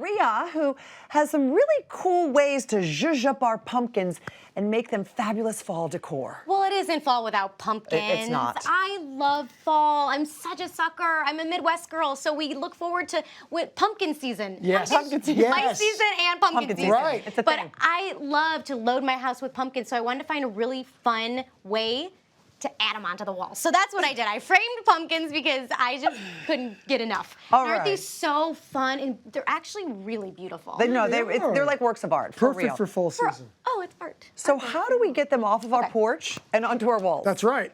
Maria, who has some really cool ways to zhuzh up our pumpkins and make them fabulous fall decor. Well, it isn't fall without pumpkins. It's not. I love fall. I'm such a sucker. I'm a Midwest girl, so we look forward to pumpkin season. Yes. Pumpkin season. Yes. Spice season and pumpkin season. Right. It's a But thing. I love to load my house with pumpkins, so I wanted to find a really fun way to add them onto the wall. So that's what I did. I framed pumpkins because I just couldn't get enough. All Aren't right. these so fun? And they're actually really beautiful. They're like works of art, for Perfect real. for fall season. Oh, it's art. So how do we get them off of our porch and onto our walls? That's right.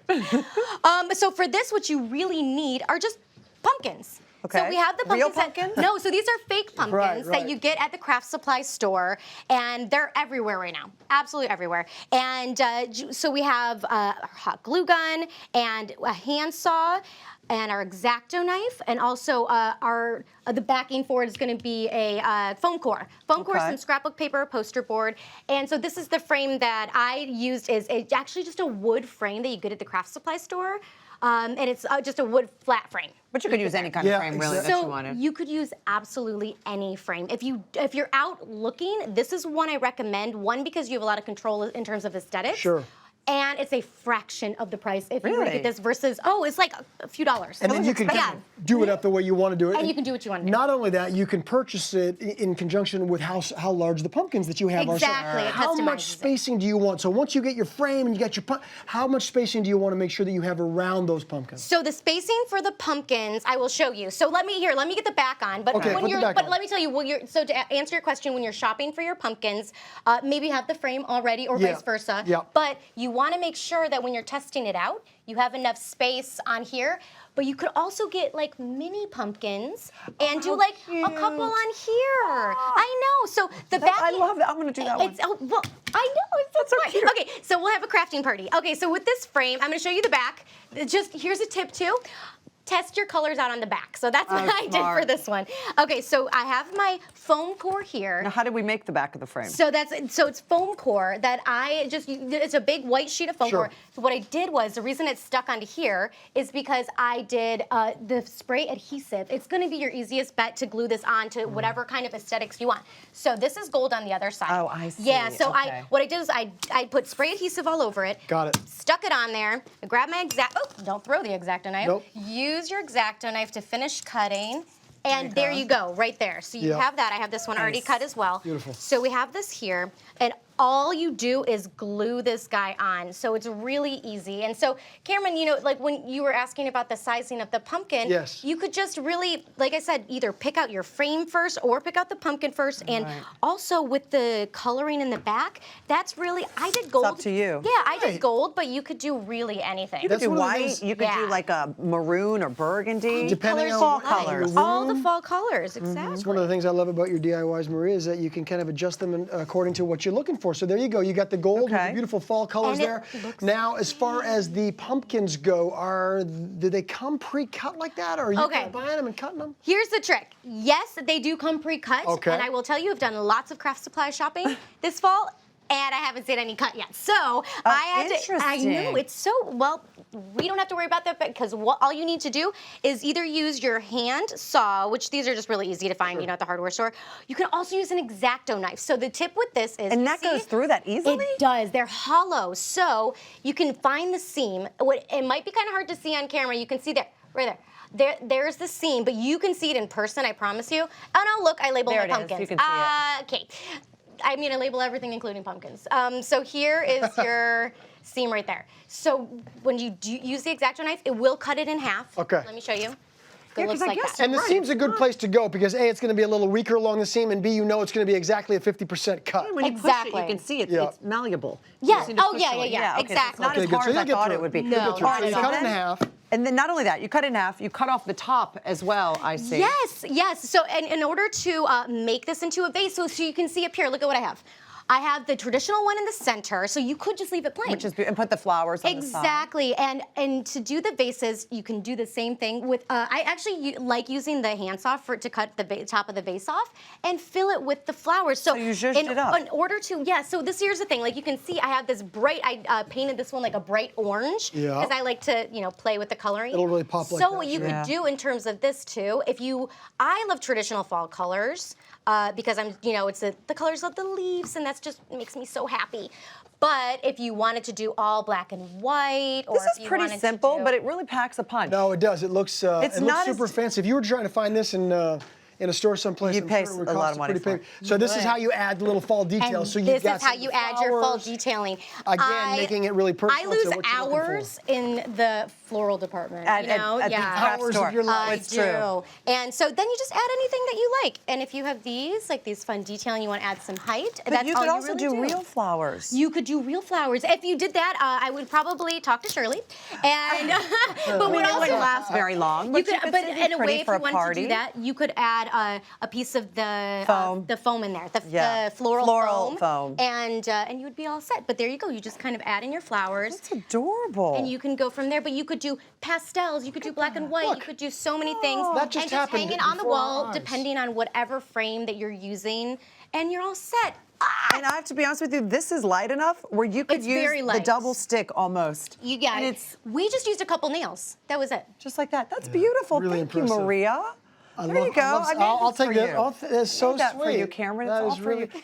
So for this, what you really need are just pumpkins. Okay. So we have the Real pumpkins. pumpkins? No, so these are fake pumpkins Right. that you get at the craft supply store, and they're everywhere right now, absolutely everywhere. And so we have a hot glue gun and a handsaw and our X-Acto knife, and also the backing for it is going to be a foam core. Foam core, Okay. some scrapbook paper, poster board, and so this is the frame that I used. It's actually just a wood frame that you get at the craft supply store. And it's just a wood flat frame. But you could use any kind of Yeah, frame, really, exactly. that you So wanted. you could use absolutely any frame. If you're out looking, this is one I recommend. One, because you have a lot of control in terms of aesthetics. Sure. And it's a fraction of the price if you were to Really? get this versus, it's like a few dollars. And then you can Yeah. do it up the way you want to do it. And you can do what you want to do. Not only that, you can purchase it in conjunction with how large the pumpkins that you have Exactly, are. it How much customizes it. spacing do you want? So once you get your frame and you got your how much spacing do you want to make sure that you have around those pumpkins? So the spacing for the pumpkins, I will show you. So let me get the back on. But Okay, when put the you're, back but on. let me tell you, so to answer your question, when you're shopping for your pumpkins, maybe have the frame already or Yeah, vice versa. yeah. But you want to make sure that when you're testing it out, you have enough space on here. But you could also get like mini pumpkins and do how like a cute. couple on here. I know. So the back. I love that. I'm going to do that one. Well, I know. It's so fun. cute. Okay, so we'll have a crafting party. Okay, so with this frame, I'm going to show you the back. Here's a tip too. Test your colors out on the back. So that's what I did smart. for this one. Okay, so I have my foam core here. Now, how did we make the back of the frame? So it's foam core that it's a big white sheet of foam Sure. core. So what I did was, the reason it's stuck onto here is because I did the spray adhesive. It's gonna be your easiest bet to glue this on to whatever kind of aesthetics you want. So this is gold on the other side. Oh, I see. Yeah, so Okay. what I did is I put spray adhesive all over it. Got it. Stuck it on there, grabbed my don't throw the X-Acto knife. Nope. Use your X-Acto knife to finish cutting. And there you go, right there. So you Yeah. have that. I have this one already Nice. cut as well. Beautiful. So we have this here, and all you do is glue this guy on. So it's really easy. And so, Cameron, like when you were asking about the sizing of the pumpkin, Yes. you could just really, like I said, either pick out your frame first or pick out the pumpkin first. And Right. also with the coloring in the back, that's really, I did gold. up to you. Yeah, I did Right. gold, but you could do really anything. You could That's do one of the white. things- You could do Yeah. like a maroon or burgundy. Depending on fall what- colors. All the fall colors, exactly. It's one of the things I love about your DIYs, Maria, is that you can kind of adjust them according to what you're looking for. So there you go. You got the gold with the Okay. beautiful fall colors And it there. looks Now, as far as the pumpkins go, do they come pre-cut like that, or are you Okay. buying them and cutting them? Here's the trick. Yes, they do come pre-cut. Okay. And I will tell you, I've done lots of craft supply shopping this fall, and I haven't seen any cut yet. So I had to. I know interesting. it's so well. We don't have to worry about that because all you need to do is either use your hand saw, which these are just really easy to find, at the hardware store. You can also use an X-Acto knife. So the tip with this is, And you that see, goes through that easily? It does. They're hollow, so you can find the seam. It might be kind of hard to see on camera. You can see there, right there. There's the seam, but you can see it in person, I promise you. Oh no, look, I labeled There my it is. pumpkins. You can see Okay. I mean, I label everything, including pumpkins. So here is your seam right there. So when you do use the X-Acto knife, it will cut it in half. Okay. Let me show you. Yeah, It looks 'cause I like guess that. And the seam's a good place to go because A, it's going to be a little weaker along the seam, and B, it's going to be exactly a 50% cut. When you push it, Exactly. you can see it. Yeah. It's malleable. Yeah. You just need to Oh, push yeah, it. yeah, yeah. Okay, so it's Exactly. not Okay, as good. hard So as you'll I get thought through it would be. No. You'll get through. All right, So you so cut it in then- half. And then not only that, you cut in half, you cut off the top as well, I see. Yes. So and in order to make this into a vase, so you can see up here, look at what I have. I have the traditional one in the center, so you could just leave it plain. Which is, and put the flowers on the side. Exactly, and to do the vases, you can do the same thing with. I actually like using the handsaw to cut the top of the vase off and fill it with the flowers. So you zhuzhed it up. In order to, yeah. So here's the thing. Like you can see, I have this bright. I painted this one like a bright orange Yeah. because I like to, play with the coloring. It'll really pop like So that, what you sure. could do in terms of this too, I love traditional fall colors. because it's the colors of the leaves, and that's just makes me so happy. But if you wanted to do all black and white, or This if is you pretty wanted simple, to do, but it really packs a punch. No, it does. It looks not super as- fancy. If you were trying to find this in a store someplace, You'd I'm pay sure it would a lot cost of a money pretty for penny. it. So this is would. how you add the little fall details. and So you've this got is how some you add your fall flowers. detailing. Again, making it really personal I to lose what you're looking for. hours in the floral department. At yeah. the craft Hours store. of your life. I It's do. true. And so then you just add anything that you like. And if you have these, like these fun detailing, you want to add some height, But that's you all could also really do real flowers. You could do real flowers. If you did that, I would probably talk to Shirley. And but I mean, what it also wouldn't last very long, but you could but still be in a pretty way, if for you a wanted party. to do that, you could add a piece of the foam in there, the floral foam. and you would be all set. But there you go. You just kind of add in your flowers. That's adorable. And you can go from there, but you could do pastels, you could do black and white, you Look. could do so many things. That just and happened hang it on the before our wall, eyes. depending on whatever frame that you're using, and you're all set. And I have to be honest with you, this is light enough where you could It's use very the light. double stick almost. You got and it. it's We just used a couple nails. That was it. just like that. That's beautiful. really Thank impressive. you, Maria. I there love- you go. I love- I made I'll this for take that. you. That's so Made that for you, sweet. Cameron. That It's all is for really- you.